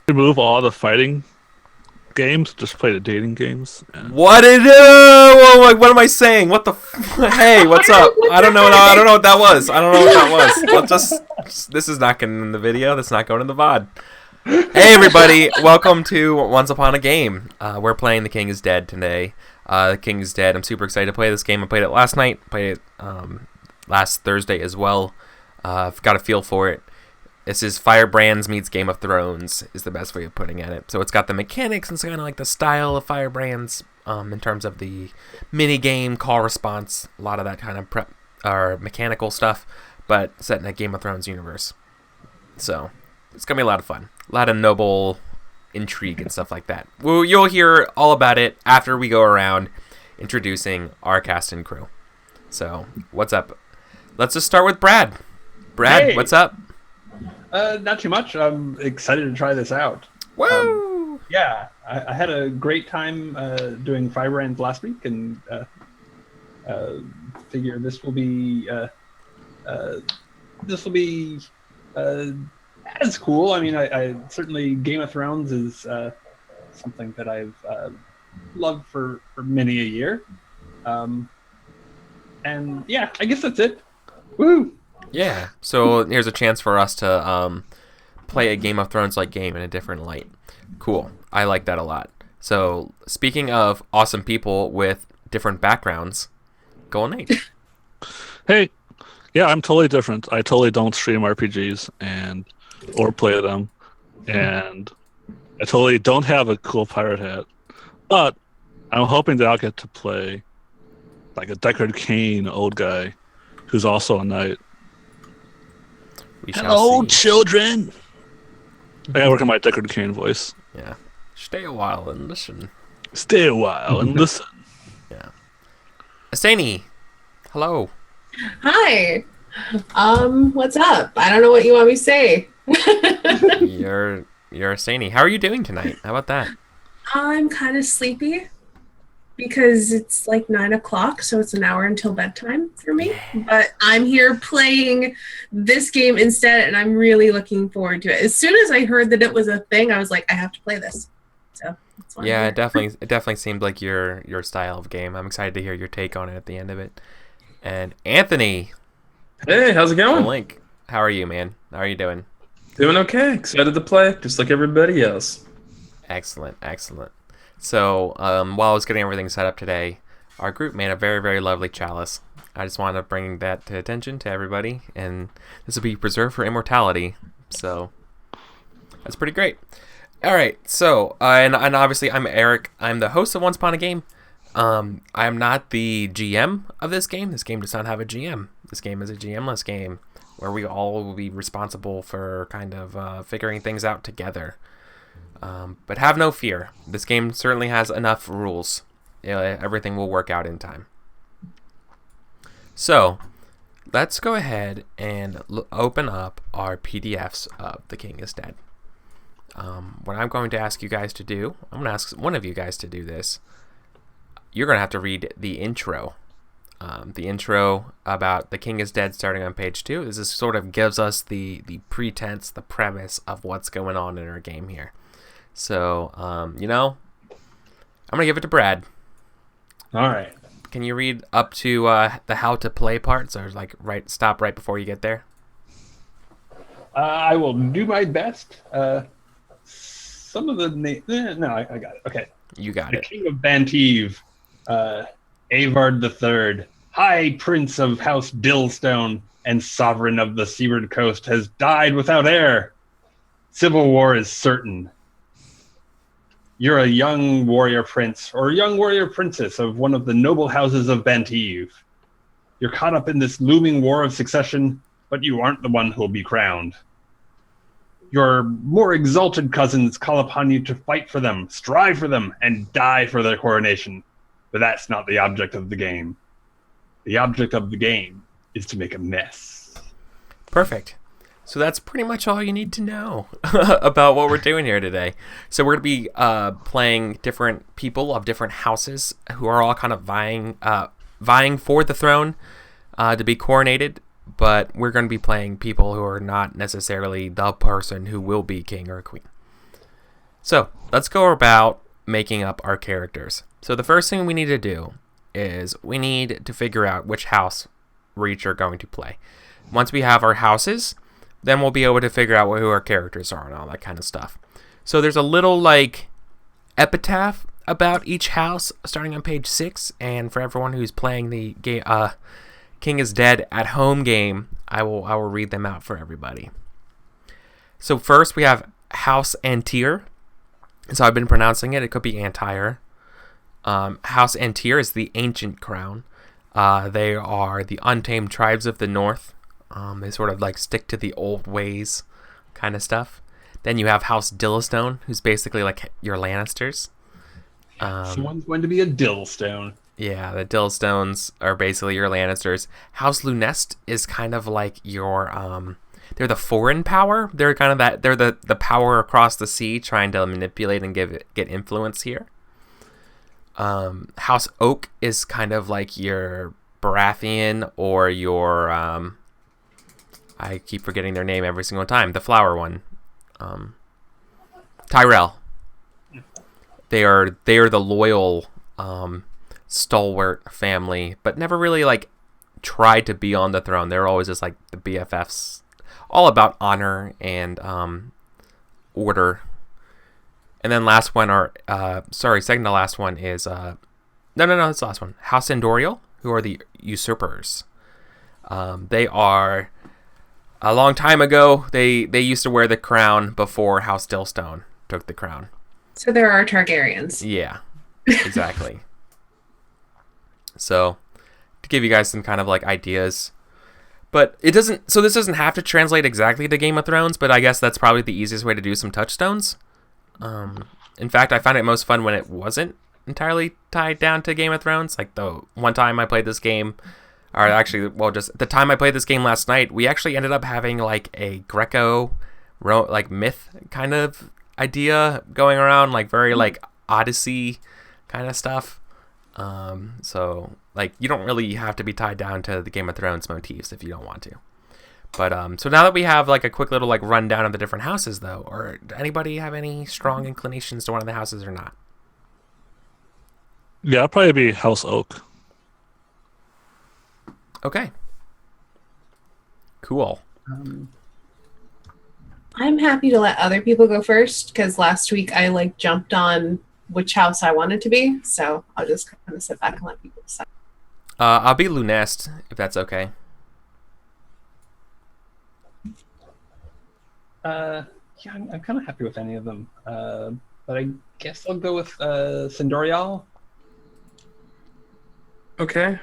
Remove all the fighting games. Just play the dating games. And What it is? What am I saying? What the? Hey, what's up? I don't know. I don't know what that was. I don't know what that was. This is not getting in the video. That's not going in the VOD. Hey, everybody! Welcome to Once Upon a Game. We're playing The King is Dead today. The King is Dead. I'm super excited to play this game. I played it last night. Played it last Thursday as well. I've got a feel for it. This is Firebrands meets Game of Thrones is the best way of putting it. So it's got the mechanics and kind of like the style of Firebrands in terms of the mini game, call response, a lot of that kind of prep or mechanical stuff, but set in a Game of Thrones universe. So it's gonna be a lot of fun, a lot of noble intrigue and stuff like that. Well, you'll hear all about it after we go around introducing our cast and crew. So what's up? Let's just start with Brad. Brad, Hey. what's up? Not too much. I'm excited to try this out. Woo! Yeah, I had a great time doing Firebrands last week, and figure this will be as cool. I mean, I certainly Game of Thrones is something that I've loved for many a year. And yeah, I guess that's it. Woo! Yeah, so here's a chance for us to play a Game of Thrones-like game in a different light. Cool. I like that a lot. So, speaking of awesome people with different backgrounds, go on, Nate. hey, yeah, I'm totally different. I totally don't stream RPGs or play them, and I totally don't have a cool pirate hat. But I'm hoping that I'll get to play like a Deckard Cain old guy who's also a knight. We shall Hello, see. children. I gotta work on my Deckard Cain voice. Yeah. Stay a while and listen. Stay a while and listen. Yeah. Asani, hello. Hi. What's up? I don't know what you want me to say. You're Asani. How are you doing tonight? How about that? I'm kind of sleepy because it's like 9 o'clock, so it's an hour until bedtime for me. But I'm here playing this game instead, and I'm really looking forward to it. As soon as I heard that it was a thing, I was like, I have to play this. So that's why Yeah, I'm it definitely seemed like your style of game. I'm excited to hear your take on it at the end of it. And Anthony, Hey, how's it going? Link, how are you, man? How are you doing? Doing okay. Excited to play, just like everybody else. Excellent, excellent. So, while I was getting everything set up today, our group made a very, very lovely chalice. I just wanted to bring that to attention to everybody, and this will be preserved for immortality. So, that's pretty great. All right, so, and obviously I'm Eric. I'm the host of Once Upon a Game. I am not the GM of this game. This game does not have a GM. This game is a GM-less game where we all will be responsible for kind of figuring things out together. But have no fear. This game certainly has enough rules. Everything will work out in time. So, let's go ahead and open up our PDFs of The King is Dead. What I'm going to ask you guys to do, I'm going to ask one of you guys to do this. You're going to have to read the intro. The intro about The King is Dead starting on page 2. This sort of gives us the pretense, the premise of what's going on in our game here. So, I'm going to give it to Brad. All right. Can you read up to the how to play parts, or stop right before you get there? I will do my best. Some of the no, I got it. Okay. You got The it. King of Bantive, Avard III, High Prince of House Dillstone, and Sovereign of the Seaward Coast, has died without heir. Civil war is certain. You're a young warrior prince or a young warrior princess of one of the noble houses of Bantive. You're caught up in this looming war of succession, but you aren't the one who'll be crowned. Your more exalted cousins call upon you to fight for them, strive for them, and die for their coronation. But that's not the object of the game. The object of the game is to make a mess. Perfect. So that's pretty much all you need to know about what we're doing here today. So we're going to be playing different people of different houses who are all kind of vying for the throne to be coronated. But we're going to be playing people who are not necessarily the person who will be king or queen. So let's go about making up our characters. So the first thing we need to do is we need to figure out which house we each are going to play. Once we have our houses, then we'll be able to figure out who our characters are and all that kind of stuff. So there's a little like epitaph about each house starting on page 6, and for everyone who's playing the game, King is Dead at home game, I will read them out for everybody. So first we have House Antir. So I've been pronouncing it. It could be Antire. House Antir is the ancient crown. They are the untamed tribes of the north. They sort of like stick to the old ways kind of stuff. Then you have House Dillstone, who's basically like your Lannisters. Someone's going to be a Dillstone. Yeah, the Dillstones are basically your Lannisters. House Lunest is kind of like your they're the foreign power. They're kind of that. They're the power across the sea, trying to manipulate and get influence here. House Oak is kind of like your Baratheon or your I keep forgetting their name every single time. The flower one, Tyrell. They are the loyal, stalwart family, but never really like tried to be on the throne. They're always just like the BFFs. All about honor and order. And then last one, second to last one is no, it's the last one. House Endorial, who are the usurpers. They are a long time ago. They used to wear the crown before House Dillstone took the crown. So there are Targaryens. Yeah, exactly. So to give you guys some kind of like ideas. But it doesn't. So this doesn't have to translate exactly to Game of Thrones, but I guess that's probably the easiest way to do some touchstones. In fact, I found it most fun when it wasn't entirely tied down to Game of Thrones. Like the one time I played this game, or actually, well, just the time I played this game last night, we actually ended up having like a Greco, like myth kind of idea going around, like very like Odyssey kind of stuff. So like you don't really have to be tied down to the Game of Thrones motifs if you don't want to. But so now that we have like a quick little like rundown of the different houses though, or anybody have any strong inclinations to one of the houses or not? Yeah, I'll probably be House Oak. Okay. Cool. I'm happy to let other people go first because last week I like jumped on which house I wanted to be, so I'll just kind of sit back and let people decide. I'll be Lunest, if that's okay. Yeah, I'm kind of happy with any of them. But I guess I'll go with Sindorial. Okay.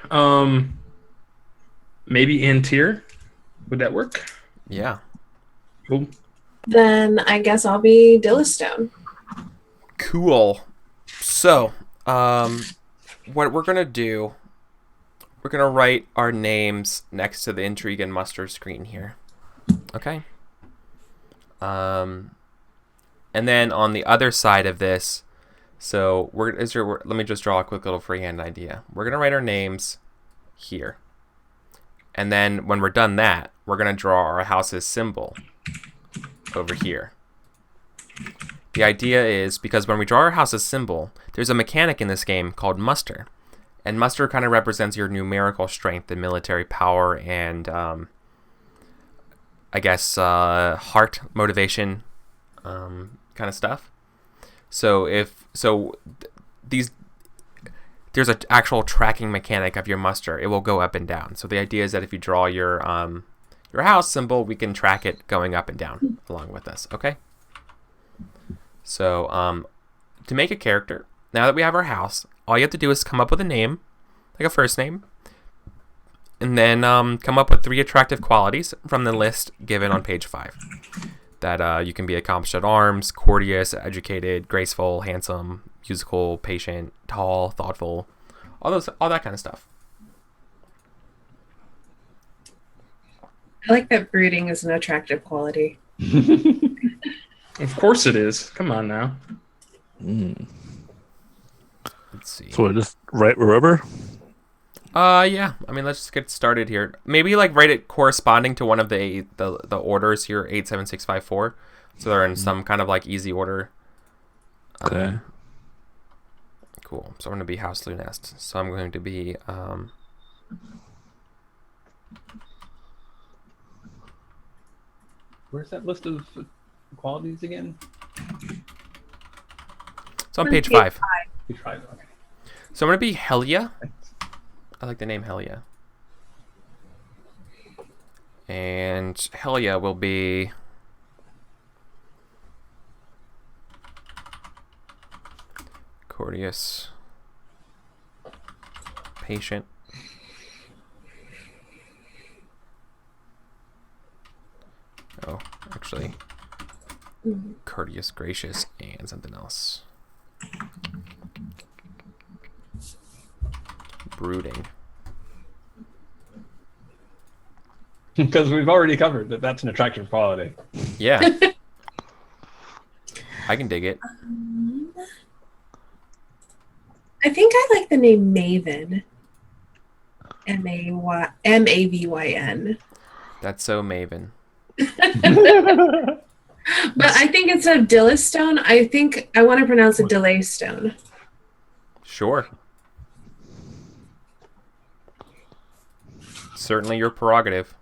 Maybe Antir. Would that work? Yeah. Cool. Then I guess I'll be Dillstone. Cool. So, what we're gonna do, we're gonna write our names next to the Intrigue and Muster screen here. Okay. And then on the other side of this, so let me just draw a quick little freehand idea. We're gonna write our names here, and then when we're done that, we're gonna draw our house's symbol over here. The idea is because when we draw our house's symbol, there's a mechanic in this game called muster, and muster kind of represents your numerical strength and military power and I guess heart motivation kind of stuff. So there's an actual tracking mechanic of your muster. It will go up and down. So the idea is that if you draw your house symbol, we can track it going up and down along with us. Okay. So to make a character, now that we have our house, all you have to do is come up with a name, like a first name, and then come up with 3 attractive qualities from the list given on page 5. That you can be accomplished at arms, courteous, educated, graceful, handsome, musical, patient, tall, thoughtful, all that kind of stuff. I like that brooding is an attractive quality. Of course it is. Come on now. Let's see. So I just write wherever? Yeah. I mean, let's just get started here. Maybe like write it corresponding to one of the orders here, 87654. So they're in some kind of like easy order. Okay. Cool. So I'm going to be House Lunest. So I'm going to be... Where's that list of qualities again? It's on page 5. Page 5, okay. So I'm going to be Helia. I like the name Helia. And Helia will be... courteous, patient, actually courteous, gracious, and something else. Brooding. Because we've already covered that that's an attractive quality. Yeah. I can dig it. I think I like the name Maven. Mavyn. That's so Maven. But I think instead of Dillistone, I think I want to pronounce it Delaystone. Sure. Certainly your prerogative.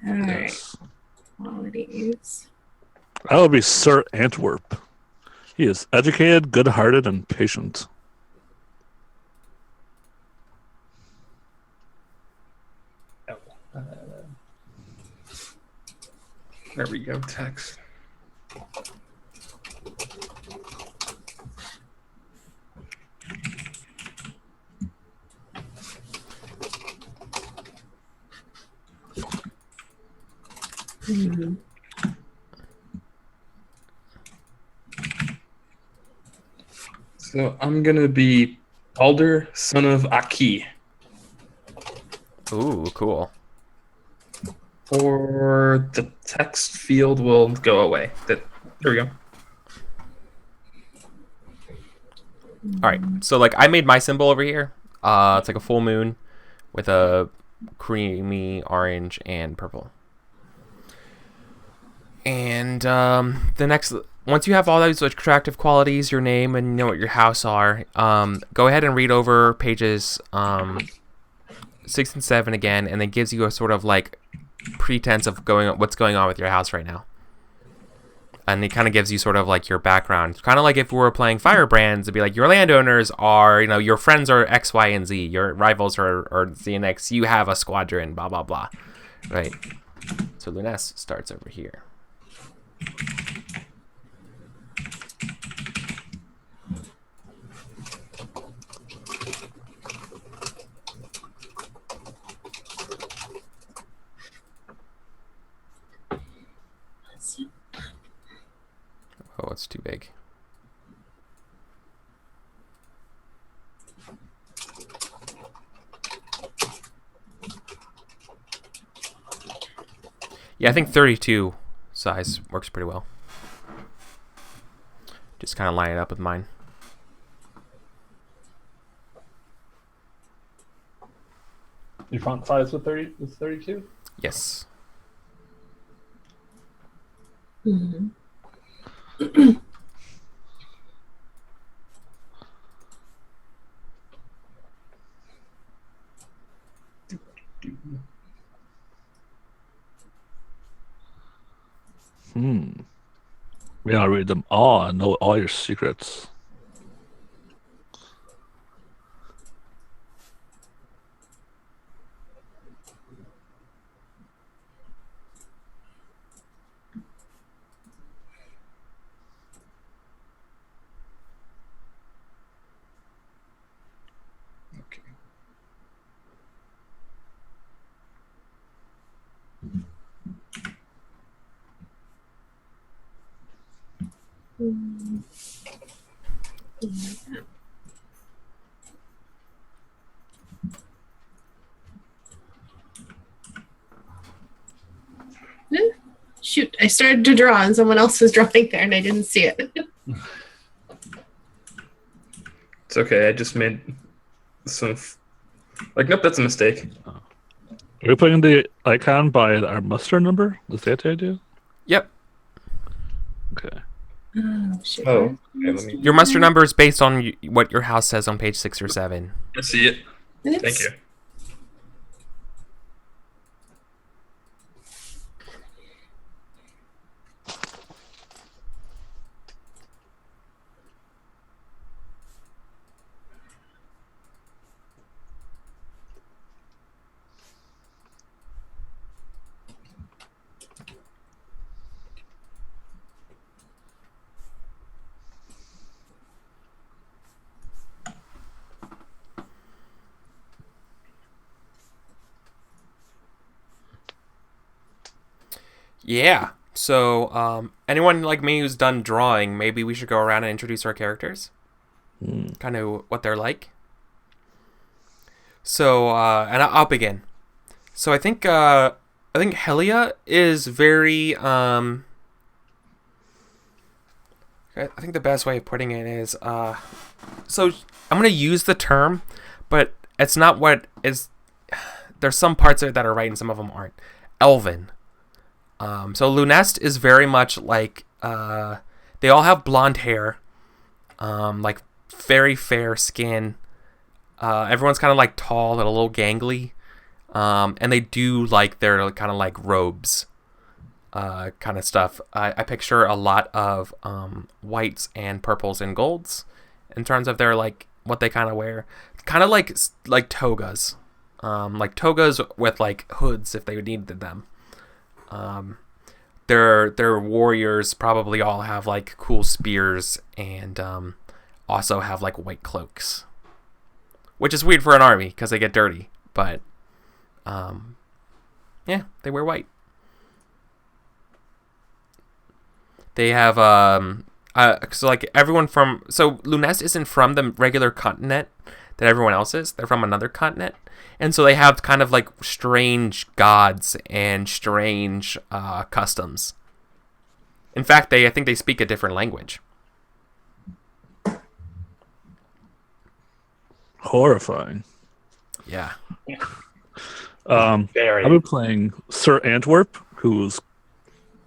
All right. Yes. Qualities. I will be Sir Antwerp. He is educated, good-hearted, and patient. Oh, There we go, text. Mhm. So I'm gonna be Alder, son of Aki. Ooh, cool. Or the text field will go away. There we go. All right. So like I made my symbol over here. It's like a full moon with a creamy orange and purple. And the next, once you have all those attractive qualities, your name, and you know what your house are, go ahead and read over pages 6 and 7 again, and it gives you a sort of like pretense of what's going on with your house right now. And it kind of gives you sort of like your background. Kind of like if we were playing Firebrands, it'd be like your landowners are, you know, your friends are X, Y, and Z. Your rivals are Z and X. You have a squadron, blah, blah, blah. Right. So Lunest starts over here. Oh, it's too big. Yeah, I think 32 size works pretty well. Just kind of line it up with mine. your font size was 32? Yes. Mhm. We gotta read them all and know all your secrets. Okay. Shoot, I started to draw and someone else was drawing there and I didn't see it. It's okay. I just made some. Like, nope, that's a mistake. Are we putting the icon by our muster number? Is that the idea? Yep. Oh, shit. Oh, okay, let me. Your muster number is based on what your house says on page 6 or 7. I see it. Thank It's- you. Yeah. So, anyone like me who's done drawing, maybe we should go around and introduce our characters. Kind of what they're like. So, and I'll begin. So I think Helia is very I think the best way of putting it is so I'm gonna use the term, but it's not what is. There's some parts of it that are right and some of them aren't. Elven. So Lunest is very much like they all have blonde hair, like very fair skin. Everyone's kind of like tall and a little gangly, and they do like their kind of like robes, kind of stuff. I picture a lot of whites and purples and golds in terms of their like what they kind of wear, kind of like togas, like togas with like hoods if they needed them. Their warriors probably all have like cool spears and also have like white cloaks, which is weird for an army because they get dirty. But yeah, they wear white. They have so like everyone from Lunest isn't from the regular continent that everyone else is. They're from another continent. And so they have kind of like strange gods and strange customs. In fact, I think they speak a different language. Horrifying. Yeah. I've been playing Sir Antwerp, who's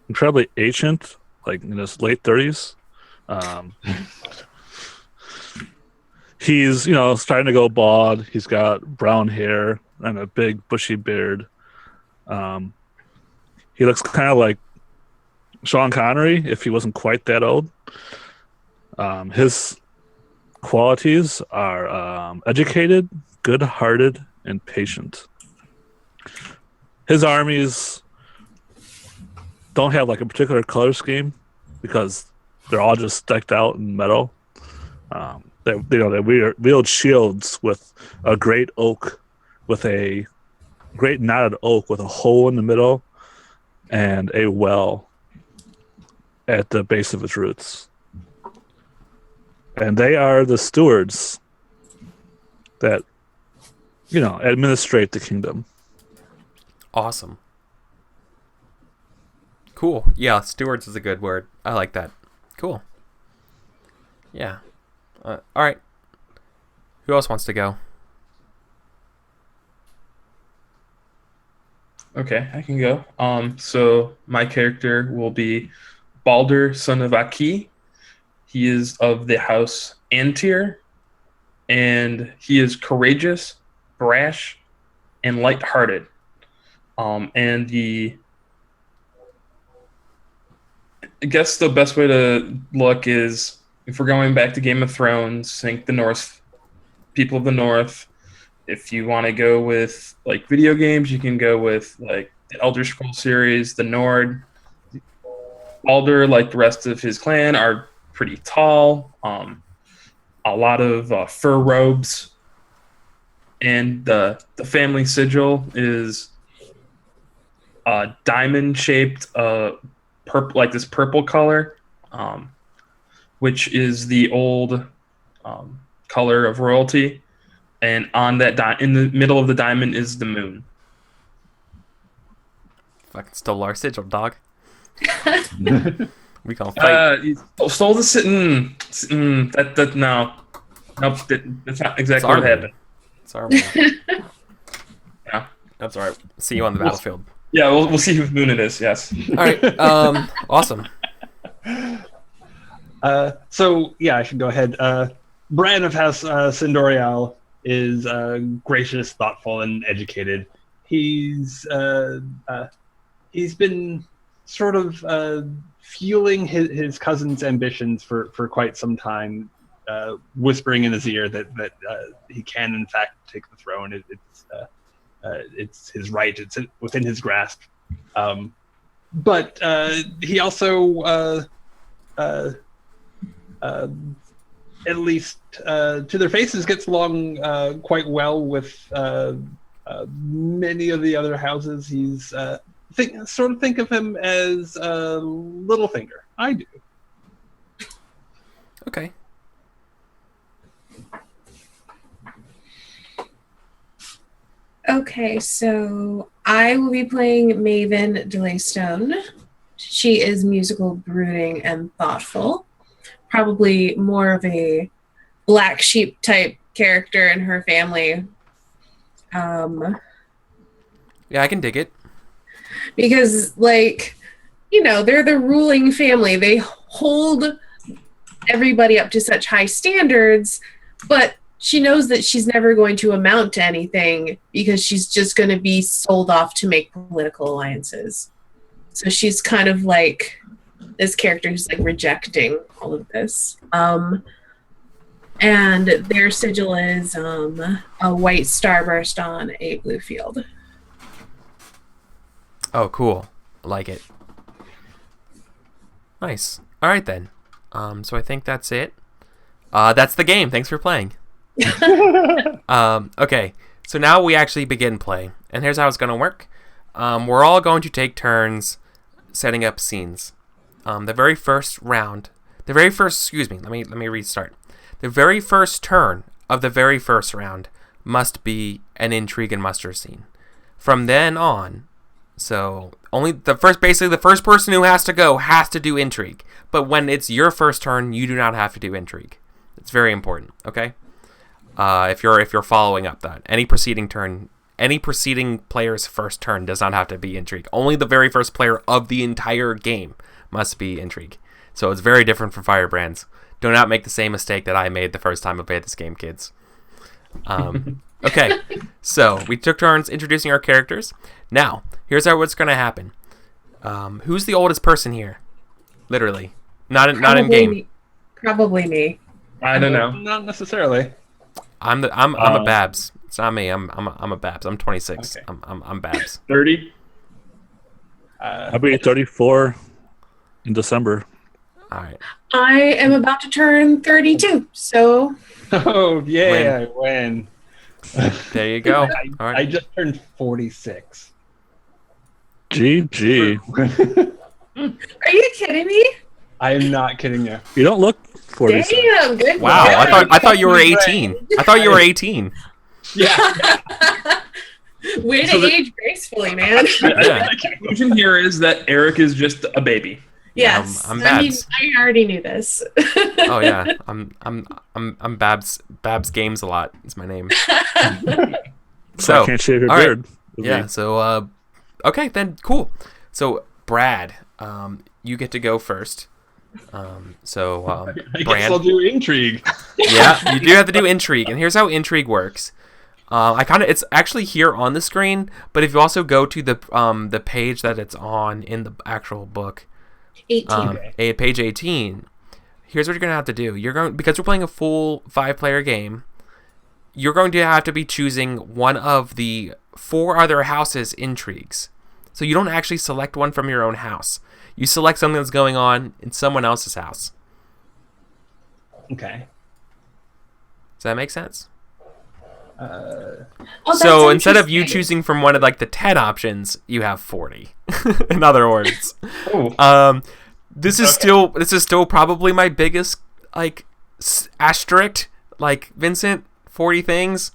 incredibly ancient, like in his late 30s. He's, starting to go bald. He's got brown hair and a big bushy beard. He looks kind of like Sean Connery if he wasn't quite that old. His qualities are educated, good-hearted, and patient. His armies don't have like a particular color scheme because they're all just decked out in metal. They wield shields with a great oak, with a great knotted oak with a hole in the middle and a well at the base of its roots. And they are the stewards that, administrate the kingdom. Awesome. Cool. Yeah, stewards is a good word. I like that. Cool. Yeah. All right. Who else wants to go? Okay, I can go. So my character will be Balder, son of Aki. He is of the house Antir, and he is courageous, brash, and light-hearted. I guess the best way to look is, if we're going back to Game of Thrones, think the North, people of the North. If you want to go with like video games, you can go with like the Elder Scrolls series, the Nord. Balder, like the rest of his clan, are pretty tall. A lot of fur robes, and the family sigil is diamond shaped, purple, like this purple color, which is the old color of royalty. And on that in the middle of the diamond is the moon. Fucking stole our sigil, dog. We gonna fight. Stole the sitting. No, nope. That's not exactly what happened. Sorry. Yeah, that's all right. See you on the battlefield. Yeah, we'll see whose moon it is. Yes. All right. Awesome. So yeah, I should go ahead. Bran of House Sindorial is gracious, thoughtful, and educated. He's been sort of fueling his cousin's ambitions for quite some time, whispering in his ear that he can in fact take the throne. It's his right. It's within his grasp. But he also, at least to their faces, gets along quite well with many of the other houses. He's think of him as Littlefinger. I do. Okay. Okay, so I will be playing Maven Delaystone. She is musical, brooding, and thoughtful. Probably more of a black sheep type character in her family. Yeah, I can dig it. Because, like, you know, they're the ruling family. They hold everybody up to such high standards, but she knows that she's never going to amount to anything because she's just going to be sold off to make political alliances. So she's kind of like this character who's like rejecting all of this. And their sigil is a white starburst on a blue field. Oh, cool. I like it. Nice. All right, then. So I think that's it. That's the game. Thanks for playing. Okay, so now we actually begin play. And here's how it's going to work. We're all going to take turns setting up scenes. The very first round... excuse me, let me restart. The very first turn of the very first round must be an intrigue and muster scene. From then on... So only basically the first person who has to go has to do intrigue. But when it's your first turn, you do not have to do intrigue. It's very important, okay? If you're following up that any preceding player's first turn does not have to be intrigue. Only the very first player of the entire game must be intrigue. So it's very different from Firebrands. Do not make the same mistake that I made the first time I played this game, kids. Okay, so we took turns introducing our characters. Now, here's what's going to happen. Who's the oldest person here? Literally. Not in game. Probably me. I don't know. Not necessarily. I'm a Babs. It's not me. I'm a Babs. I'm 26. Okay. I'm Babs. 30. I'll be 34 in December. All right. I am about to turn 32, so... Oh, yeah, I win. There you go. All I right. just turned 46. GG. Are you kidding me? I am not kidding you. You don't look 46. Damn, good Wow, job. I thought you were 18. I thought you were 18. Yeah. Way to So age gracefully, man. Yeah. The conclusion here is that Eric is just a baby. Yes, I'm I mean, Babs. I already knew this. Oh yeah, I'm Babs. Babs Games a lot. It's my name. So I can't shave your all right. beard. Yeah. So okay then, cool. So Brad, you get to go first. I guess Brand. I'll do intrigue. Yeah, you do have to do intrigue, and here's how intrigue works. It's actually here on the screen, but if you also go to the page that it's on in the actual book, 18. Page 18. Here's what you're gonna have to do. Because we're playing a full 5-player game. You're going to have to be choosing one of the 4 other houses' intrigues. So you don't actually select one from your own house. You select something that's going on in someone else's house. Okay. Does that make sense? Oh, that's So instead of you interesting. choosing from one of like the 10 options, you have 40. In other words. Oh. This is still probably my biggest like asterisk. Like Vincent, 40 things.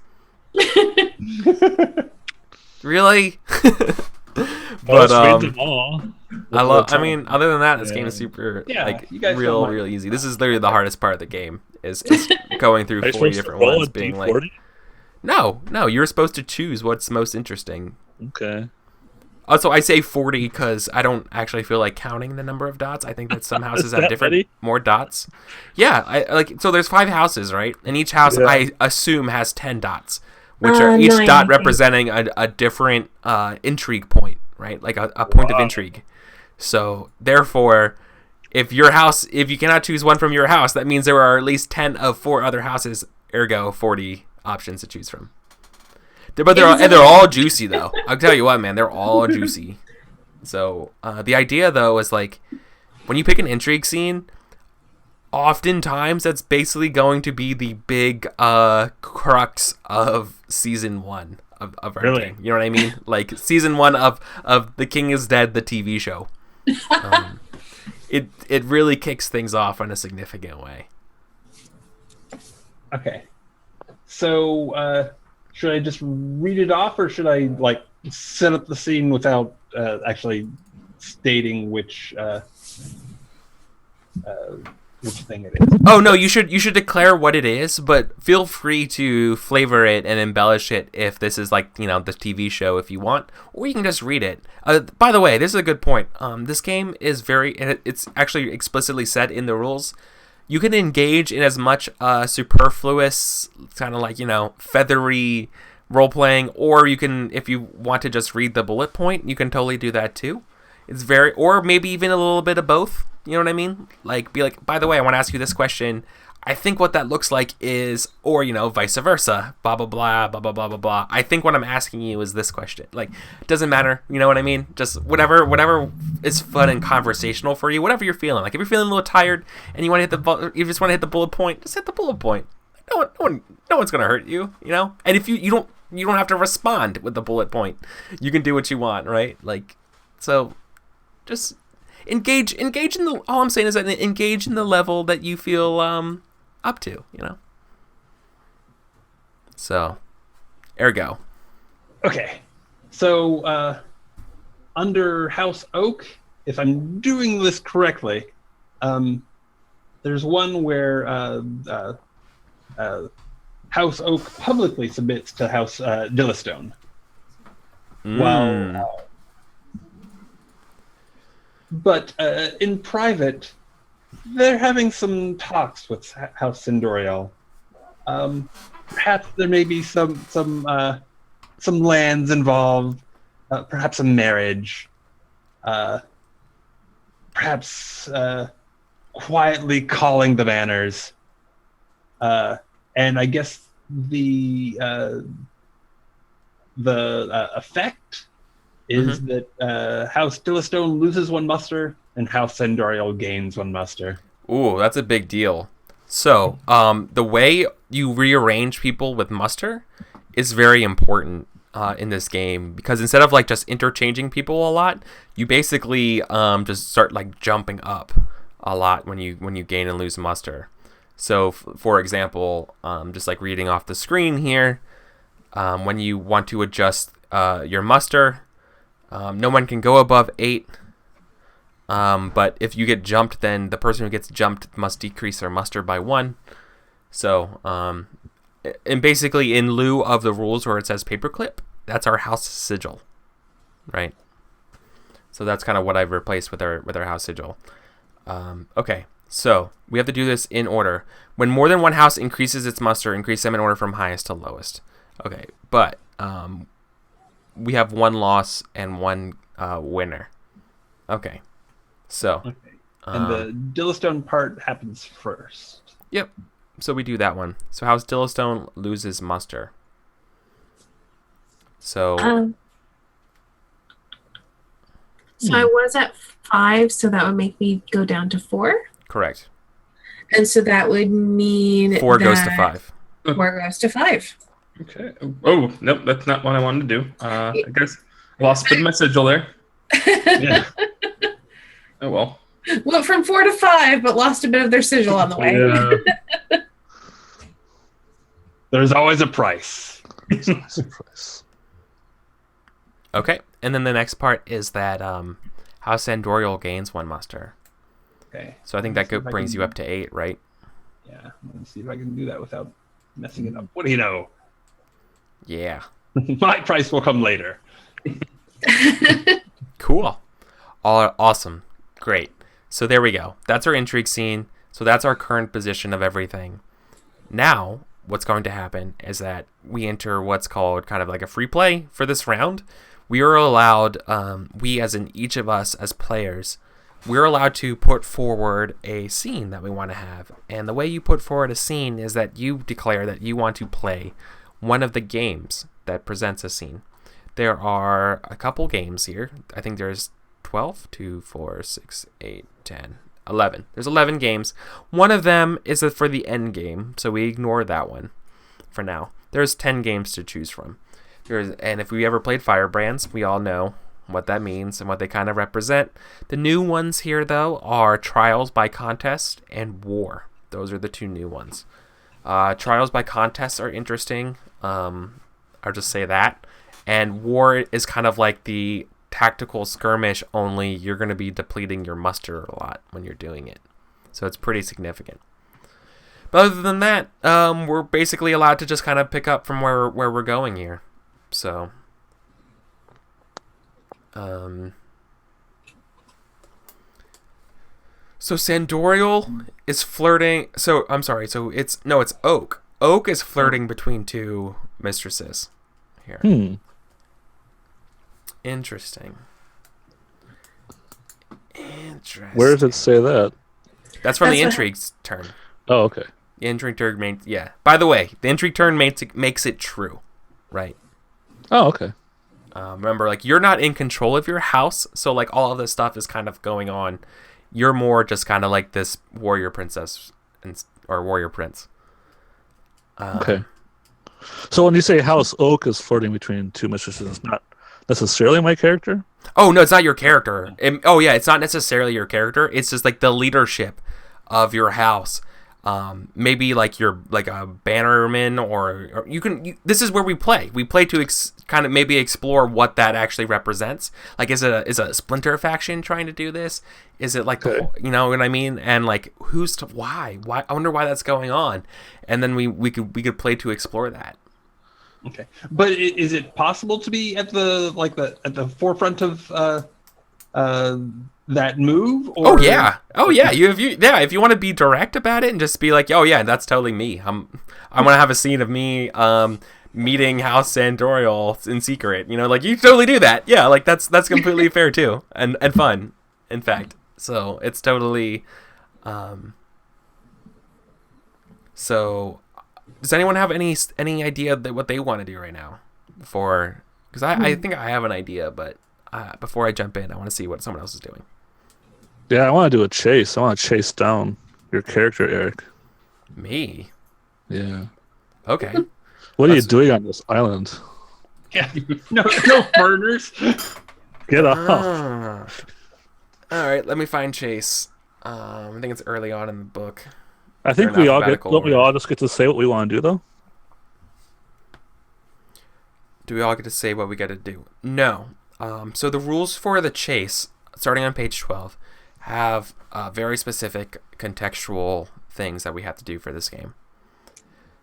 Really? But read them all. I mean, other than that, this game is super Yeah, you guys don't mind. real easy. This is literally the hardest part of the game is going through Are you 40 supposed to different roll ones, a being D40? like, no, you're supposed to choose what's most interesting. Okay. Also, I say 40 because I don't actually feel like counting the number of dots. I think that some houses have different more dots. Yeah, so there's 5 houses, right? And each house I assume has 10 dots, which are each 9, dot representing a different intrigue point, right? Like a point of intrigue. So therefore, if you cannot choose one from your house, that means there are at least 10 of 4 other houses. Ergo, 40 options to choose from. But they're all juicy though. I'll tell you what, man, they're all juicy. So the idea though is like when you pick an intrigue scene, oftentimes that's basically going to be the big crux of season 1 of everything. You know what I mean? Like season 1 of The King is Dead, the TV show. It really kicks things off in a significant way. Okay. So, should I just read it off, or should I like set up the scene without actually stating which thing it is? Oh no, you should declare what it is, but feel free to flavor it and embellish it if this is like the TV show if you want, or you can just read it. By the way, this is a good point. This game is it's actually explicitly said in the rules. You can engage in as much superfluous, kind of like, feathery role-playing, or you can, if you want to just read the bullet point, you can totally do that too. It's or maybe even a little bit of both, you know what I mean? Like, be like, by the way, I want to ask you this question. I think what that looks like is, or, vice versa, blah, blah, blah, blah, blah, blah, blah, blah. I think what I'm asking you is this question. Like, it doesn't matter, you know what I mean? Just whatever is fun and conversational for you, whatever you're feeling. Like, if you're feeling a little tired and you just want to hit the bullet point, just hit the bullet point. No one's going to hurt you, And if you don't have to respond with the bullet point. You can do what you want, right? Like, so just engage in the, all I'm saying is that engage in the level that you feel, up to, So, ergo. Okay. So, under House Oak, if I'm doing this correctly, there's one where House Oak publicly submits to House Dillistone. But in private, they're having some talks with House Sindoriel. Perhaps there may be some lands involved, perhaps a marriage, perhaps quietly calling the banners, and I guess the effect is that House Dillistone loses 1 muster and House Sindoriel gains 1 muster. Ooh, that's a big deal. So, the way you rearrange people with muster is very important in this game, because instead of like just interchanging people a lot, you basically just start like jumping up a lot when you gain and lose muster. So, for example, just like reading off the screen here, when you want to adjust your muster, no one can go above 8. But if you get jumped, then the person who gets jumped must decrease their muster by 1. So, and basically in lieu of the rules where it says paperclip, that's our house sigil, right? So that's kind of what I've replaced with our house sigil. Okay, so we have to do this in order. When more than one house increases its muster, increase them in order from highest to lowest. Okay, but we have 1 loss and 1 winner. Okay. So, and the Dillistone part happens first. Yep. So we do that one. So House Dillistone loses muster. So. So I was at 5, so that would make me go down to 4. Correct. And so that would mean 4 goes to 5. 4 goes to 5. Okay. Oh, nope, that's not what I wanted to do. I guess I lost a bit of my sigil there. Yeah. Oh, well. Went from 4 to 5, but lost a bit of their sigil on the way. Yeah. There's always a price. Okay. And then the next part is that House Sindoriel gains 1 muster. Okay. So I think that brings you up to 8, right? Yeah. Let me see if I can do that without messing it up. What do you know? Yeah. My price will come later. Cool. Awesome. Great. So there we go. That's our intrigue scene. So that's our current position of everything. Now, what's going to happen is that we enter what's called kind of like a free play for this round. We are allowed, we as in each of us as players, we're allowed to put forward a scene that we want to have. And the way you put forward a scene is that you declare that you want to play one of the games that presents a scene. There are a couple games here. I think there's 12, 2, 4, 6, 8, 10, 11. There's 11 games. One of them is for the end game, so we ignore that one for now. There's 10 games to choose from. And if we ever played Firebrands, we all know what that means and what they kind of represent. The new ones here, though, are Trials by Contest and War. Those are the two new ones. Trials by Contest are interesting. I'll just say that. And War is kind of like the tactical skirmish, only you're going to be depleting your muster a lot when you're doing it. So it's pretty significant. But other than that, we're basically allowed to just kind of pick up from where we're going here. So, so Sandorial is flirting. So I'm sorry. So it's Oak. Oak is flirting between two mistresses here. Interesting. Where does it say that? That's from the intrigue's turn. Oh, okay. The intrigue turn yeah. By the way, the intrigue turn makes it true, right? Oh, okay. Remember, like, you're not in control of your house, so like all of this stuff is kind of going on. You're more just kind of like this warrior princess or warrior prince. Okay. So when you say House Oak is flirting between two mistresses, it's not necessarily my character? Oh, no, it's not your character. It's not necessarily your character. It's just like the leadership of your house. Maybe like you're like a bannerman, or this is where we play. We play to kind of maybe explore what that actually represents. Like, is a splinter faction trying to do this? Is it like, you know what I mean? And like, why? I wonder why that's going on. And then we could play to explore that. Okay, but is it possible to be at the forefront of that move? Or... Oh yeah. If you want to be direct about it and just be like, oh yeah, that's totally me. I'm gonna have a scene of me meeting House Sandorial in secret. You know, like, you totally do that. Yeah, like that's completely fair too, and fun, in fact. So it's totally. So, does anyone have any idea that what they want to do right now? Because I think I have an idea, but before I jump in, I want to see what someone else is doing. Yeah, I want to do a chase. I want to chase down your character, Eric. Me? Yeah. Okay. What are you doing on this island? Yeah, no murders. Get off. All right, let me find Chase. I think it's early on in the book. I think we all just get to say what we want to do, though. Do we all get to say what we got to do? No. So the rules for the chase, starting on page 12, have very specific contextual things that we have to do for this game.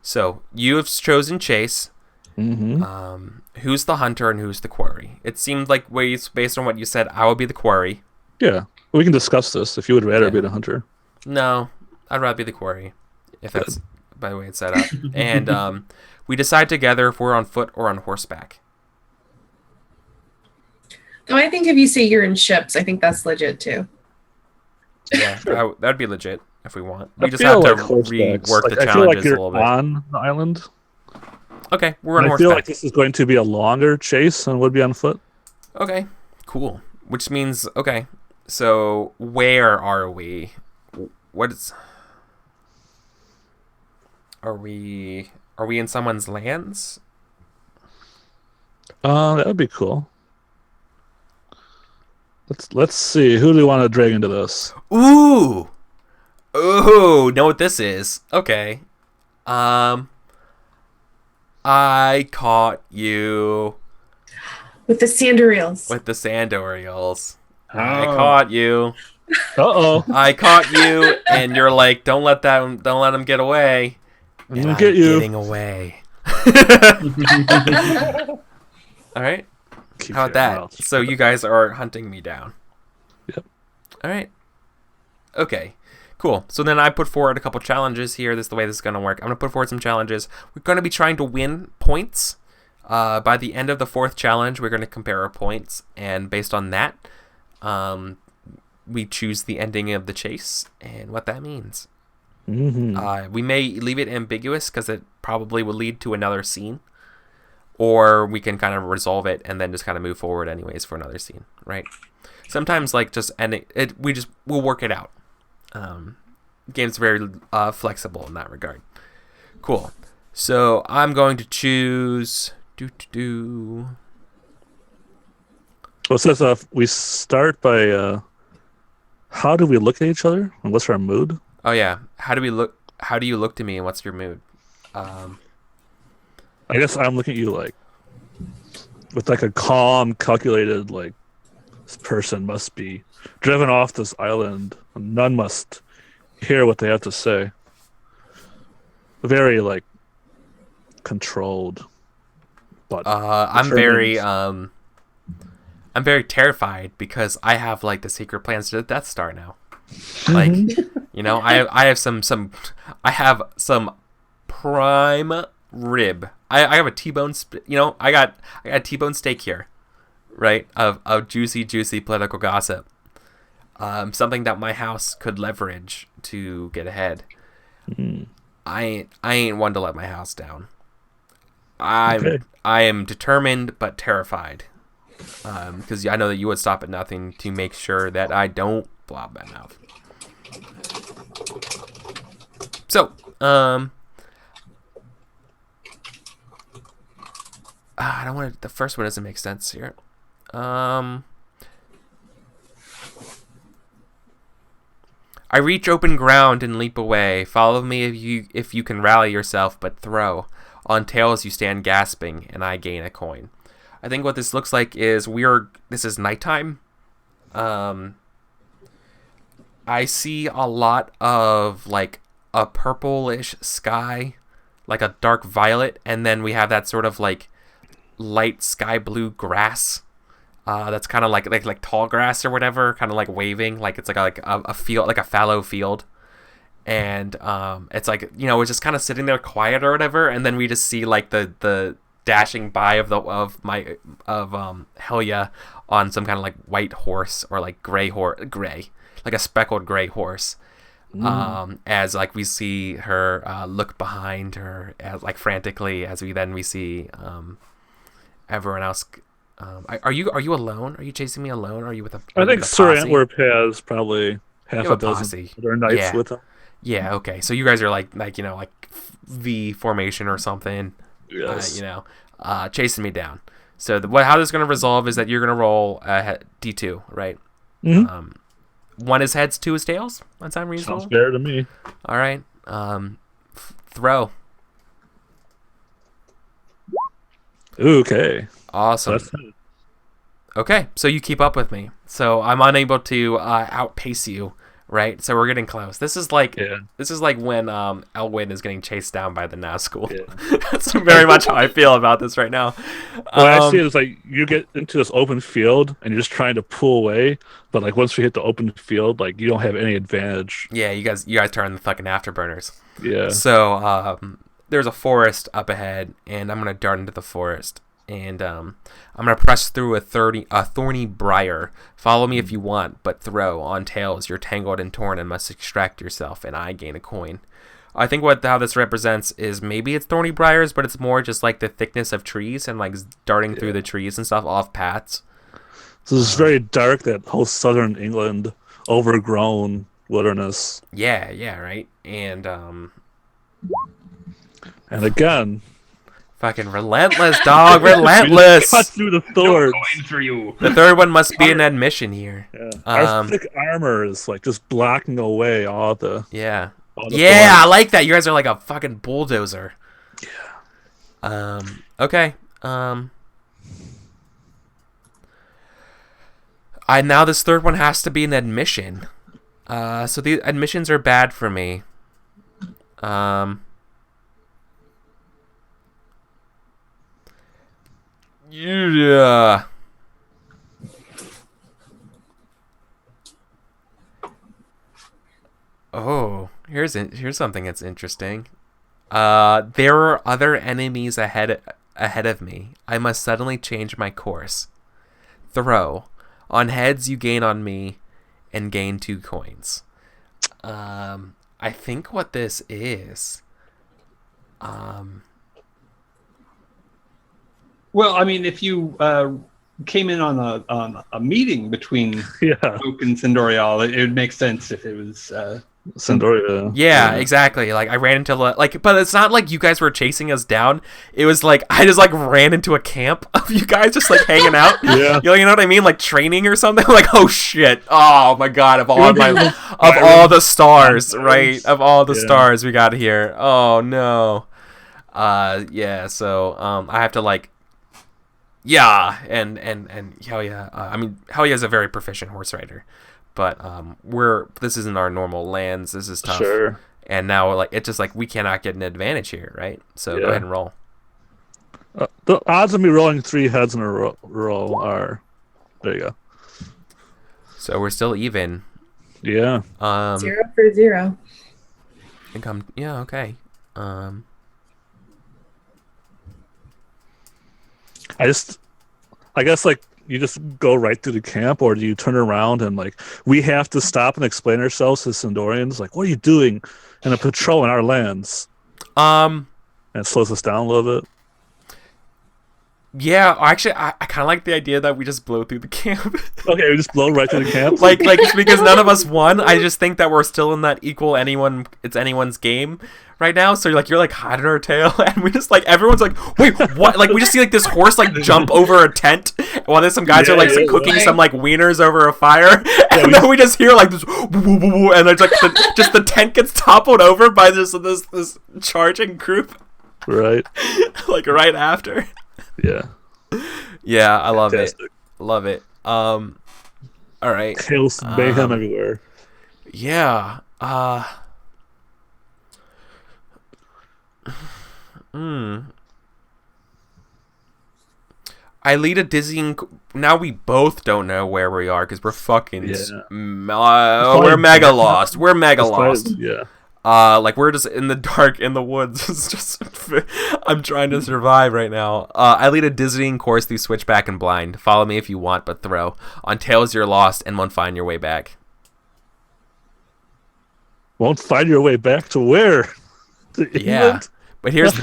So you have chosen chase. Mm-hmm. Who's the hunter and who's the quarry? It seemed like, based on what you said, I will be the quarry. Yeah, we can discuss this if you would rather be the hunter. No, I'd rather be the quarry, if that's by the way it's set up. And we decide together if we're on foot or on horseback. Oh, I think if you say you're in ships, I think that's legit too. Yeah, that'd be legit if we want. We just have to rework the challenges I feel like you're a little bit. on the island. Okay, we're on I horseback. feel like this is going to be a longer chase than would be on foot. Okay, cool. Which means, okay, so where are we? Are we in someone's lands? That would be cool. Let's see. Who do we want to drag into this? Ooh, know what this is? Okay. I caught you with the Sandorials. I caught you. Uh-oh. I caught you, and you're like, don't let them get away. I'm gonna get you. Getting away. All right. keep How about your that? mouth So shut. you guys are hunting me down. Yep. All right. Okay. Cool. So then I put forward a couple challenges here. This is the way this is going to work. I'm going to put forward some challenges. We're going to be trying to win points. By the end of the 4th challenge, we're going to compare our points, and based on that, we choose the ending of the chase and what that means. Mm-hmm. We may leave it ambiguous because it probably will lead to another scene, or we can kind of resolve it and then just kind of move forward anyways for another scene, right? Sometimes like just ending it, we'll work it out. Game's very flexible in that regard. Cool. So I'm going to choose. Well, it says we start by how do we look at each other and what's our mood? Oh yeah. How do you look to me and what's your mood? I guess I'm looking at you like with like a calm, calculated like this person must be driven off this island. And none must hear what they have to say. Very like controlled. But I'm very terrified because I have like the secret plans to the Death Star now. Like, you know, I have some I have some prime rib. I have a T-bone, I got a T-bone steak here, right? Of juicy political gossip. Something that my house could leverage to get ahead. I ain't one to let my house down. I am determined but terrified, because I know that you would stop at nothing to make sure that I don't blob my mouth. So, I don't want to. The first one doesn't make sense here. I reach open ground and leap away. Follow me if you can rally yourself, but throw. On tails you stand gasping, and I gain a coin. I think what this looks like is this is nighttime. I see a lot of like a purplish sky, like a dark violet, and then we have that sort of like light sky blue grass. That's kind of like tall grass or whatever, kind of like waving, like it's like a field, like a fallow field. And it's like, it's just kind of sitting there quiet or whatever, and then we just see like the dashing by of Helia on some kind of like white horse or like gray, like a speckled gray horse. As like we see her look behind her like frantically, as we see everyone else. Are you alone? Are you chasing me alone? Or are you with a? I think with a Sir posse? Antwerp has probably half You have a a dozen posse. other knights Yeah. with him. Yeah. Okay. So you guys are like V formation or something. Yes. Chasing me down. So how this is going to resolve is that you're going to roll D2, right? Mhm. 1 is heads, 2 is tails. That sound reasonable? Sounds fair to me. All right. Throw. Okay. Awesome. That's Okay, so you keep up with me. So I'm unable to outpace you, right? So we're getting close. This is like when Elwyn is getting chased down by the Nazgul. Yeah. That's very much how I feel about this right now. Well, I see it as like you get into this open field and you're just trying to pull away, but like once we hit the open field, like you don't have any advantage. Yeah, you guys turn the fucking afterburners. Yeah. So there's a forest up ahead, and I'm gonna dart into the forest, and I'm gonna press through a thorny briar. Follow me if you want, but throw. On tails, you're tangled and torn and must extract yourself, and I gain a coin. I think how this represents is maybe it's thorny briars, but it's more just like the thickness of trees and like darting through the trees and stuff off paths. So this is very dark, that whole southern England overgrown wilderness. Yeah, right. And again, fucking relentless, dog, relentless. cut through the thorns. Going for you. The third one must be an admission here. Yeah. Our thick armor is like just blocking away all the. Yeah. all the Yeah, I thorns. like that. You guys are like a fucking bulldozer. Yeah. Okay. Now this third one has to be an admission. So the admissions are bad for me. Yeah. Oh, here's something that's interesting. There are other enemies ahead of me. I must suddenly change my course. Throw. On heads, you gain on me, and gain 2 coins. I think what this is. Well, I mean, if you came in on a meeting between Yeah, Oak and Sindorial, it would make sense if it was. Sandoria. Yeah, exactly. Like I ran into but it's not like you guys were chasing us down. It was like I just like ran into a camp of you guys just like hanging out. Yeah. You know what I mean? Like training or something. Like oh shit. Oh my god. Of all Of all the stars, right? Of all the Yeah. stars we got here. Oh no. Yeah. So I have to like. Yeah, and hell yeah. I mean, hell yeah is a very proficient horse rider. But this isn't our normal lands. This is tough. Sure. And now like it's just like we cannot get an advantage here, right? So go Yeah. ahead and roll. The odds of me rolling 3 heads in a row are. There you go. So we're still even. Yeah. 0 for 0. Income. Yeah. Okay. I guess like you just go right through the camp, or do you turn around and like we have to stop and explain ourselves to Sindorians? Like, what are you doing in a patrol in our lands? And it slows us down a little bit. Yeah. Actually, I kind of like the idea that we just blow through the camp. Okay, we just blow right through the camp. like it's because none of us won. I just think that we're still in that equal it's anyone's game right now. So you're like hiding our tail, and we just like everyone's like, wait, what? Like we just see like this horse like jump over a tent while there's some guys are like cooking some like wieners over a fire, and then we just hear like this, woo, woo, woo, and there's like just the tent gets toppled over by this charging group, Right. like right after. Yeah. Yeah, I love Fantastic. it. Love it. All right. Chaos, mayhem everywhere. Yeah. I lead a dizzying. Now we both don't know where we are because we're fucking. Yeah. We're mega lost. We're mega lost. Yeah. Like we're just in the dark in the woods. It's just I'm trying to survive right now. I lead a dizzying course through switchback and blind. Follow me if you want, but throw. On tails you're lost and won't find your way back. Won't find your way back to where? To Yeah. England? But here's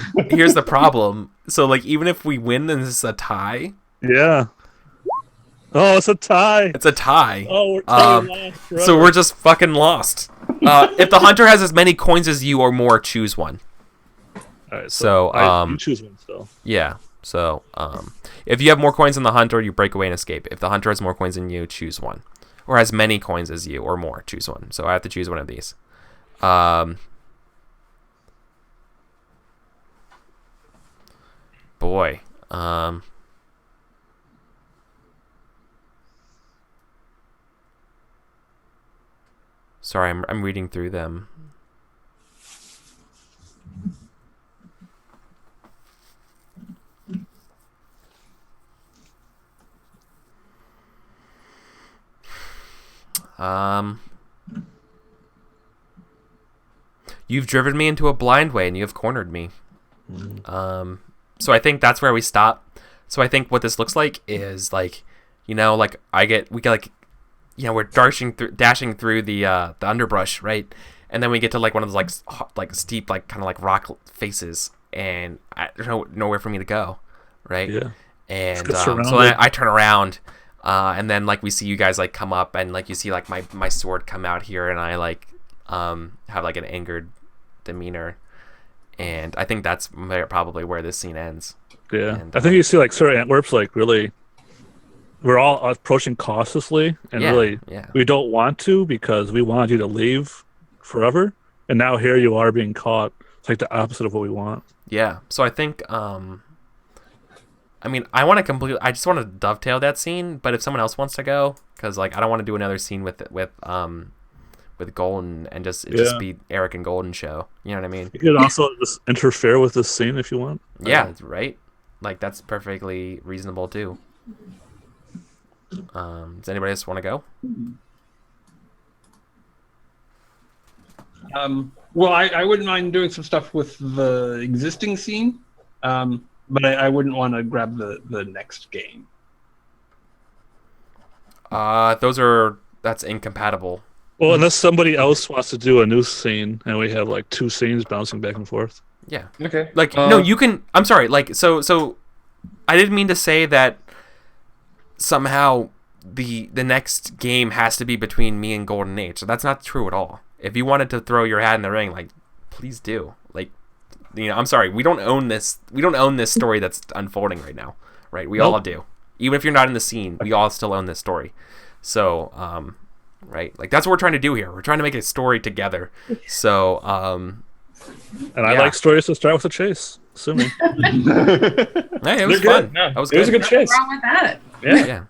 the problem. So like even if we win, then this is a tie. Yeah. Oh, it's a tie. It's a tie. Oh, we're totally lost. Forever. So we're just fucking lost. If the hunter has as many coins as you or more, choose one. All right, So, you choose one still. Yeah. So if you have more coins than the hunter, you break away and escape. If the hunter has more coins than you, choose one. Or has many coins as you or more, choose one. So I have to choose one of these. Boy. Sorry, I'm reading through them. You've driven me into a blind way and you have cornered me. So I think that's where we stop. So I think what this looks like is like, like we get like, we're dashing through the underbrush, right? And then we get to like one of those like steep, like kind of like rock faces, and there's nowhere for me to go, right? Yeah. And Get so surrounded. I turn around, and then like we see you guys like come up, and like you see like my sword come out here, and I like have like an angered demeanor, and I think that's probably where this scene ends. Yeah. And, I think you see like Sir Antwerp's like really. We're all approaching cautiously, and really, we don't want to because we wanted you to leave forever, and now here you are being caught. It's like the opposite of what we want. Yeah. So I think, I mean, I just want to dovetail that scene, but if someone else wants to go, because like I don't want to do another scene with Golden and just be Eric and Golden show. You know what I mean? You could also just interfere with this scene if you want. Yeah. Right. Like that's perfectly reasonable too. Does anybody else want to go? Well, I wouldn't mind doing some stuff with the existing scene, but I wouldn't want to grab the next game. That's incompatible. Well, unless somebody else wants to do a new scene, and we have like 2 scenes bouncing back and forth. Yeah. Okay. Like no, you can. I'm sorry. Like so. I didn't mean to say that somehow the next game has to be between me and Golden Age. So that's not true at all. If you wanted to throw your hat in the ring, like, please do. Like, I'm sorry. We don't own this. We don't own this story that's unfolding right now, right? We all do. Even if you're not in the scene, we all still own this story. So, right? Like, that's what we're trying to do here. We're trying to make a story together. So, and I like stories to start with a chase. Assuming. Hey, it was fun. No, that was it was a good What's chase. wrong with that? Yeah.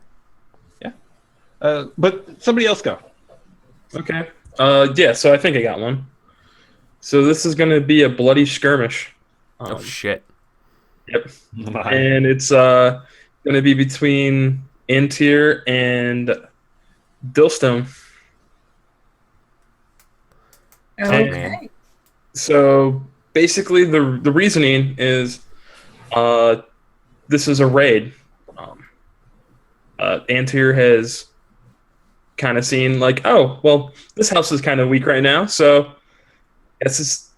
But somebody else go. Okay. Yeah. So I think I got one. So this is going to be a bloody skirmish. Oh shit. Yep. And it's going to be between Antier and Dillstone. Okay. So basically, the reasoning is this is a raid. Antier has kind of seen like, oh, well, this house is kind of weak right now, so it's just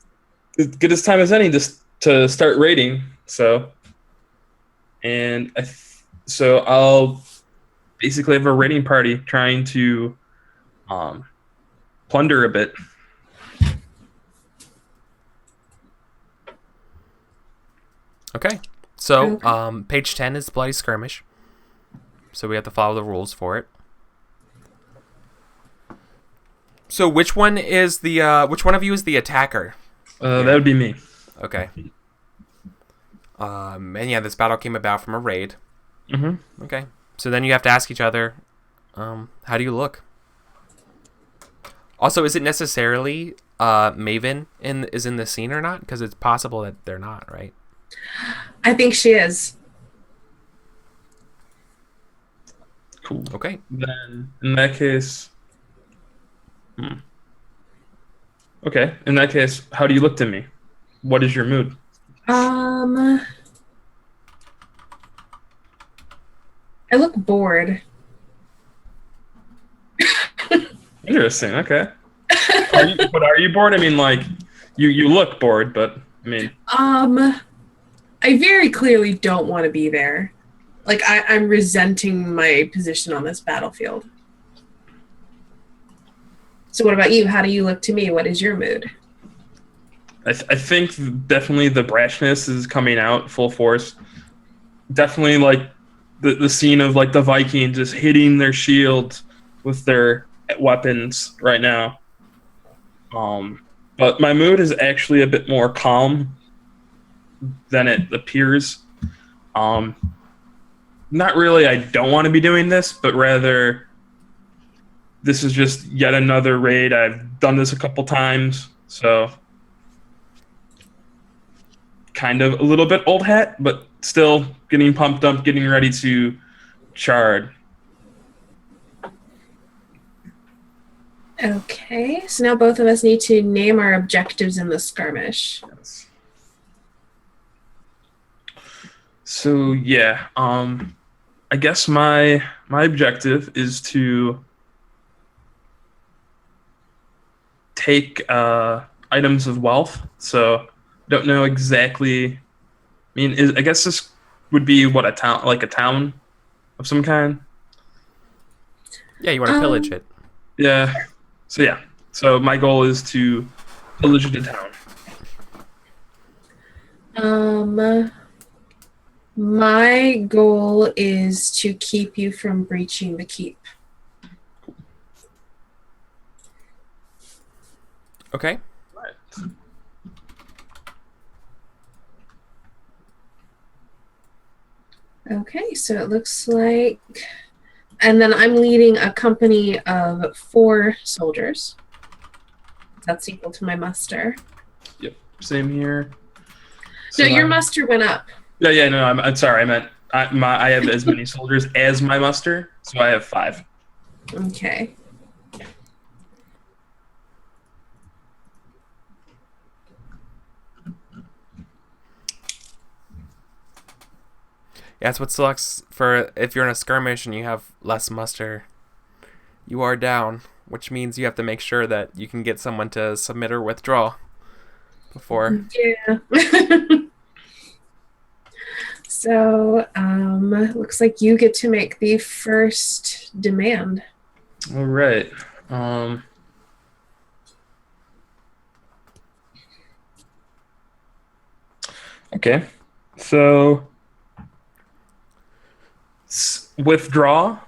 as good as time as any to start raiding. So, and so I'll basically have a raiding party trying to plunder a bit. Okay. So, page 10 is Bloody Skirmish. So we have to follow the rules for it. So which one of you is the attacker? That would be me. Okay. And yeah, this battle came about from a raid. Mm-hmm. Okay. So then you have to ask each other, how do you look? Also, is it necessarily Maven is in the scene or not? Because it's possible that they're not, right? I think she is. Cool. Okay. Then in that case, okay. In that case, how do you look to me? What is your mood? I look bored. Interesting. Okay. Are you bored? I mean, like, you look bored, but I mean. I very clearly don't want to be there. Like, I'm resenting my position on this battlefield. So what about you? How do you look to me? What is your mood? I think definitely the brashness is coming out full force. Definitely like the scene of like the Vikings just hitting their shields with their weapons right now. But my mood is actually a bit more calm than it appears. Not really I don't want to be doing this, but rather this is just yet another raid. I've done this a couple times, so kind of a little bit old hat, but still getting pumped up, getting ready to charge. Okay, so now both of us need to name our objectives in the skirmish. Yes. So yeah, I guess my objective is to take items of wealth. So don't know exactly. I mean, I guess this would be what a town of some kind. Yeah, you want to pillage it. Yeah. So yeah. So my goal is to pillage the town. My goal is to keep you from breaching the keep. Okay. Right. Okay, so it looks like, and then I'm leading a company of 4 soldiers. That's equal to my muster. Yep. Same here. So your muster went up. Yeah. No, I'm sorry. I meant I have as many soldiers as my muster, so I have 5. Okay. That's what sucks for if you're in a skirmish and you have less muster. You are down, which means you have to make sure that you can get someone to submit or withdraw before. Yeah. So, looks like you get to make the first demand. All right. Okay. So withdraw,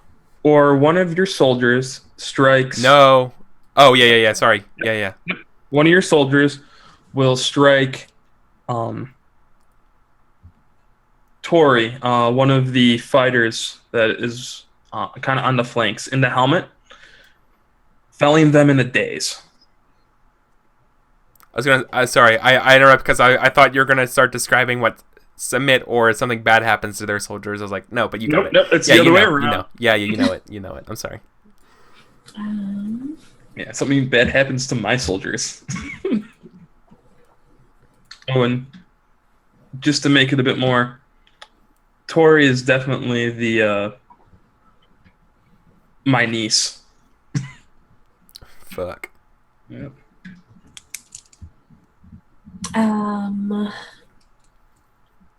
or one of your soldiers strikes. No. Oh, yeah. Sorry. Yeah. One of your soldiers will strike Tori, one of the fighters that is kind of on the flanks, in the helmet, felling them in a daze. I was gonna. Sorry, I interrupt because I thought you were gonna start describing what submit or something bad happens to their soldiers. I was like, no, but you got it. Nope, it's Yeah, the other way You around. know. Yeah, you know it. You know it. I'm sorry. Yeah, something bad happens to my soldiers. Oh, and just to make it a bit more, Tori is definitely the my niece. Fuck. Yep.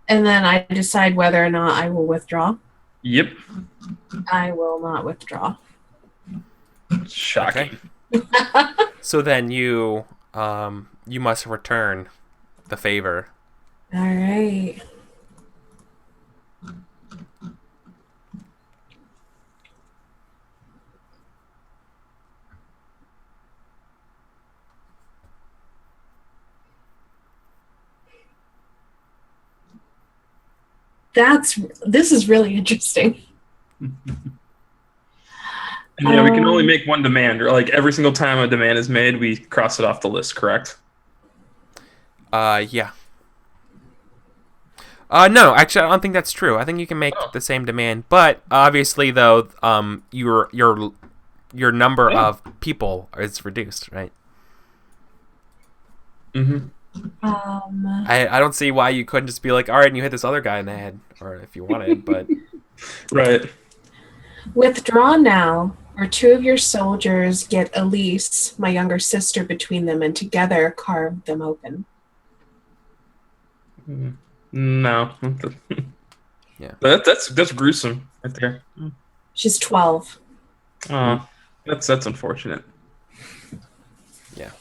And then I decide whether or not I will withdraw. Yep. I will not withdraw. Shocking. So then you must return the favor. All right. This is really interesting. And yeah, we can only make one demand, or like every single time a demand is made, we cross it off the list, correct? Yeah. No, actually, I don't think that's true. I think you can make the same demand, but obviously, though, your number of people is reduced, right? Mm-hmm. I don't see why you couldn't just be like, all right, and you hit this other guy in the head, or if you wanted, but Right. Withdraw now, or two of your soldiers get Elise, my younger sister, between them, and together carve them open. No. Yeah. That's gruesome right there. She's 12. That's unfortunate. yeah.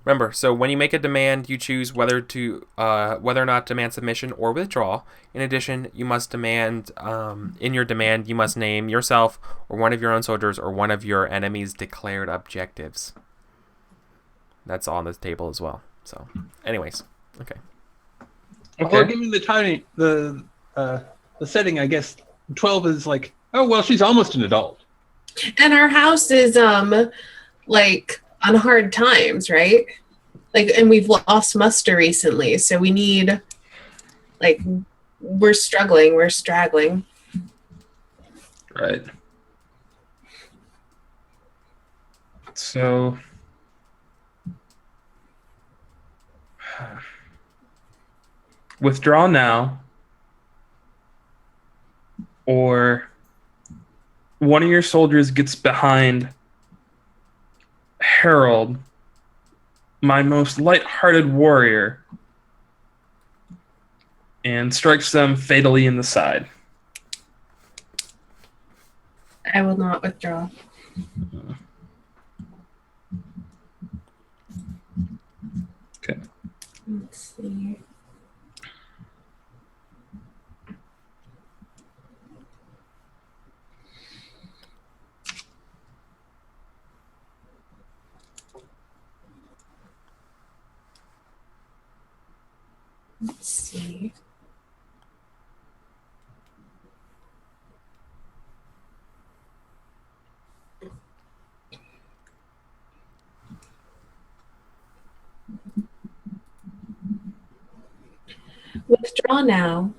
Remember, so when you make a demand, you choose whether or not demand submission or withdraw. In addition, you must demand in your demand you must name yourself or one of your own soldiers or one of your enemy's declared objectives. That's on the table as well. So, anyways, okay. Well, given the setting, I guess 12 is like, oh well, she's almost an adult. And our house is like on hard times, right? Like, and we've lost muster recently, so we need, like, we're struggling, we're straggling. Right. So withdraw now, or one of your soldiers gets behind Harold, my most light-hearted warrior, and strikes them fatally in the side. I will not withdraw. Okay. Let's see. Let's see. Withdraw now,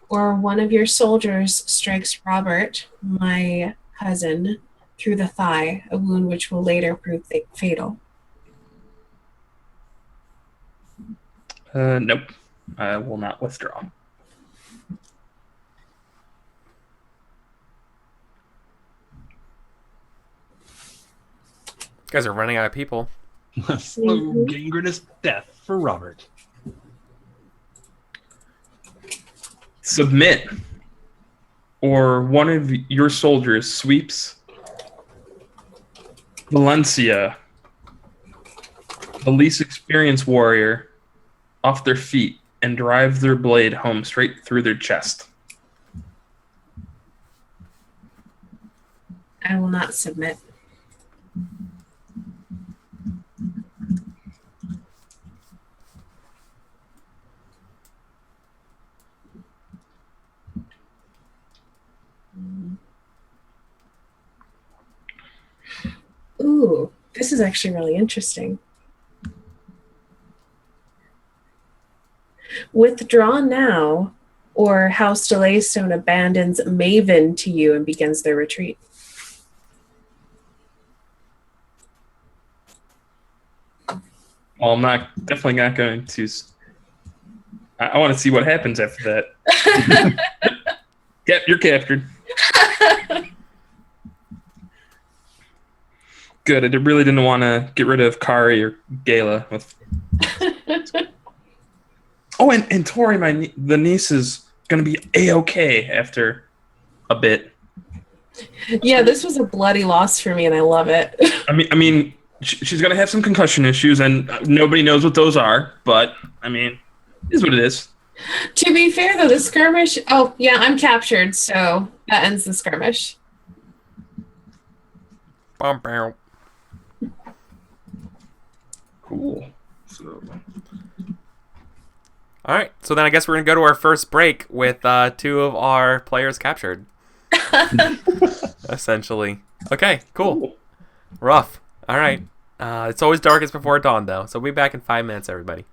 or one of your soldiers strikes Robert, my cousin, through the thigh, a wound which will later prove fatal. Nope. I will not withdraw. guys are running out of people. A slow, gangrenous death for Robert. Submit, or one of your soldiers sweeps Valencia, the least experienced warrior, off their feet and drive their blade home straight through their chest. I will not submit. Ooh, this is actually really interesting. Withdraw now, or House Delaystone abandons Maven to you and begins their retreat. Well, I'm definitely not going to. I want to see what happens after that. Yep, you're captured. Good. I really didn't want to get rid of Kari or Gala. Oh, and Tori, the niece, is going to be A-okay after a bit. Yeah, this was a bloody loss for me, and I love it. I mean, she's going to have some concussion issues, and nobody knows what those are. But I mean, it is what it is. To be fair, though, the skirmish. Oh, yeah, I'm captured, so that ends the skirmish. Cool. So. All right, so then I guess we're going to go to our first break with 2 of our players captured. Essentially. Okay, cool. Rough. All right. It's always darkest before dawn, though, so we'll be back in 5 minutes, everybody.